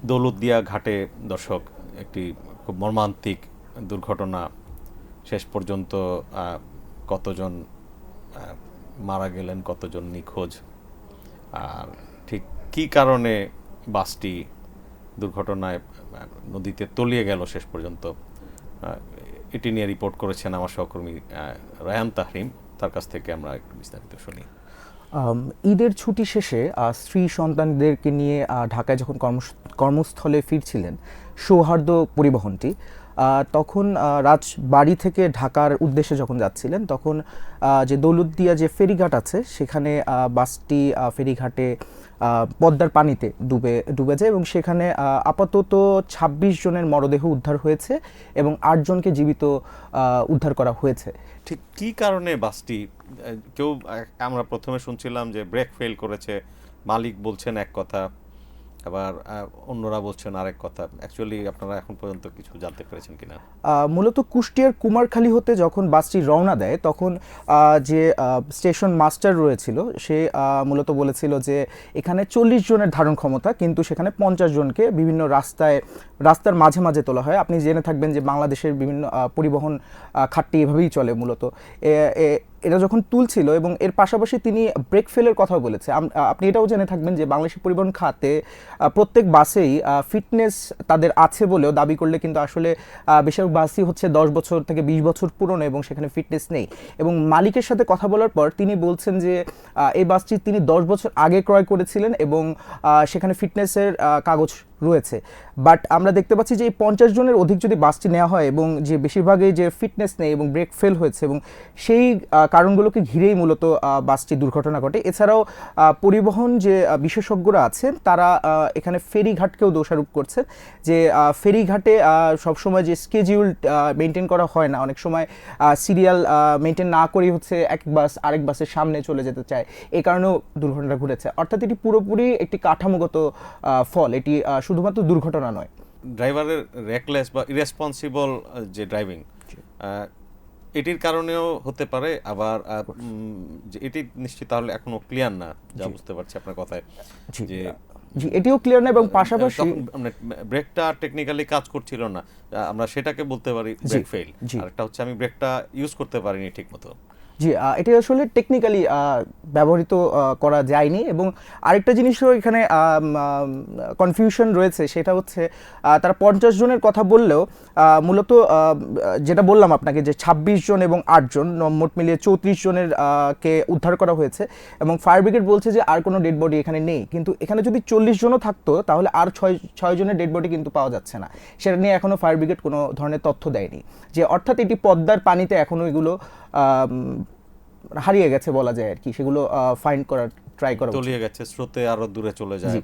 দৌলতদিয়া ঘাটে দর্শক একটি খুব মর্মান্তিক দুর্ঘটনা। শেষ পর্যন্ত কতজন মারা গেলেন, কতজন নিখোঁজ, আর ঠিক কী কারণে বাসটি দুর্ঘটনায় নদীতে তলিয়ে গেল শেষ পর্যন্ত, এটি নিয়ে রিপোর্ট করেছেন আমার সহকর্মী রায়ান তাহরিম। তার কাছ থেকে আমরা একটু বিস্তারিত শুনি। ঈদের ছুটি শেষে স্ত্রী সন্তানদেরকে নিয়ে ঢাকায় যখন কর্মস্থলে ফিরছিলেন সৌহার্দ্য পরিবহনটি, তখন রাজবাড়ী থেকে ঢাকার উদ্দেশ্যে যখন যাচ্ছিলেন তখন যে দৌলতদিয়া যে ফেরিঘাট আছে সেখানে বাসটি ফেরিঘাটে পদ্মার পানিতে ডুবে যায় এবং সেখানে আপাতত ২৬ জনের মরদেহ উদ্ধার হয়েছে এবং ৮ জনকে জীবিত উদ্ধার করা হয়েছে। ঠিক কী কারণে বাসটি, কেউ আমরা প্রথমে শুনছিলাম যে ব্রেক ফেল করেছে, মালিক বলছেন এক কথা, আবার অন্যরা বলছেন আরেক কথা। অ্যাকচুয়ালি আপনারা এখন পর্যন্ত কিছু জানতে পেরেছেন কিনা? মূলত কুষ্টিয়ার কুমারখালী হতে যখন বাসটি রওনা দেয় তখন যে স্টেশন মাস্টার রয়েছিল সে মূলত বলেছিল যে এখানে ৪০ জনের ধারণ ক্ষমতা, কিন্তু সেখানে ৫০ জনকে বিভিন্ন রাস্তার মাঝে মাঝে তোলা হয়। আপনি জেনে থাকবেন যে বাংলাদেশের বিভিন্ন পরিবহন খাতটি এভাবেই চলে। মূলত এরা যখন তুলছিল এবং এর পাশাপাশি তিনি ব্রেক ফেলের কথাও বলেছে। আপনি এটাও জেনে থাকবেন যে বাংলাদেশের পরিবহন খাতে প্রত্যেক বাসেই ফিটনেস তাদের আছে বলেও দাবি করলে কিন্তু আসলে বেশিরভাগ বাসই হচ্ছে ১০ বছর থেকে ২০ বছর পুরনো এবং সেখানে ফিটনেস নেই। এবং মালিকের সাথে কথা বলার পর তিনি বলছেন যে এই বাসটি তিনি ১০ বছর আগে ক্রয় করেছিলেন এবং সেখানে ফিটনেসের কাগজ রয়েছে। বাট আমরা দেখতে পাচ্ছি যে এই ৫০ জনের অধিক যদি বাসটি নেওয়া হয় এবং যে বেশিরভাগই যে ফিটনেস নেই এবং ব্রেক ফেল হয়েছে এবং সেই কারণগুলোকে ঘিরেই মূলত বাসটি দুর্ঘটনা ঘটে। এছাড়াও পরিবহন যে বিশেষজ্ঞরা আছেন তারা এখানে ফেরিঘাটকেও দোষারোপ করছে যে ফেরিঘাটে সবসময় যে স্কেডিউল মেনটেন করা হয় না, অনেক সময় সিরিয়াল মেনটেন না করেই হচ্ছে এক বাস আরেক বাসের সামনে চলে যেতে চায়, এই কারণেও দুর্ঘটনা ঘটেছে। অর্থাৎ এটি পুরোপুরি একটি কাঠামোগত ফল, এটি শুধুমাত্র দুর্ঘটনা নয়। ড্রাইভারের রেকলেস বা ইরেসপন্সিবল যে ড্রাইভিং, এটির কারণেও হতে পারে। আবার এটি নিশ্চিত তাহলে এখনো ক্লিয়ার না, যা বুঝতে পারছি আপনার কথায়, যে জি এটিও ক্লিয়ার না এবং পাশাপাশি ব্রেকটা টেকনিক্যালি কাজ করছিল না, আমরা সেটাকে বলতে পারি ব্রেক ফেল। আর একটা হচ্ছে আমি ব্রেকটা ইউজ করতে পারিনি ঠিকমতো। জি এটি আসলে টেকনিক্যালি ব্যবহৃত করা যায়নি। এবং আরেকটা জিনিসও এখানে কনফিউশন রয়েছে, সেটা হচ্ছে তারা ৫০ জনের কথা বললেও মূলত যেটা বললাম আপনাকে যে ২৬ জন এবং ৮ জন মোট মিলিয়ে ৩৪ জনের কে উদ্ধার করা হয়েছে এবং ফায়ার ব্রিগেড বলছে যে আর কোনো ডেড বডি এখানে নেই। কিন্তু এখানে যদি ৪০ জনও থাকতো তাহলে আর ৬ জনের ডেড বডি কিন্তু পাওয়া যাচ্ছে না, সেটা নিয়ে এখনও ফায়ার ব্রিগেড কোনো ধরনের তথ্য দেয়নি। যে অর্থাৎ এটি পদ্মার পানিতে এখনও এগুলো হারিয়ে গেছে বলা যায় আর কি, সেগুলো ফাইন্ড করার ট্রাই করা তলিয়ে গেছে, স্রোতে আরো দূরে চলে যায়।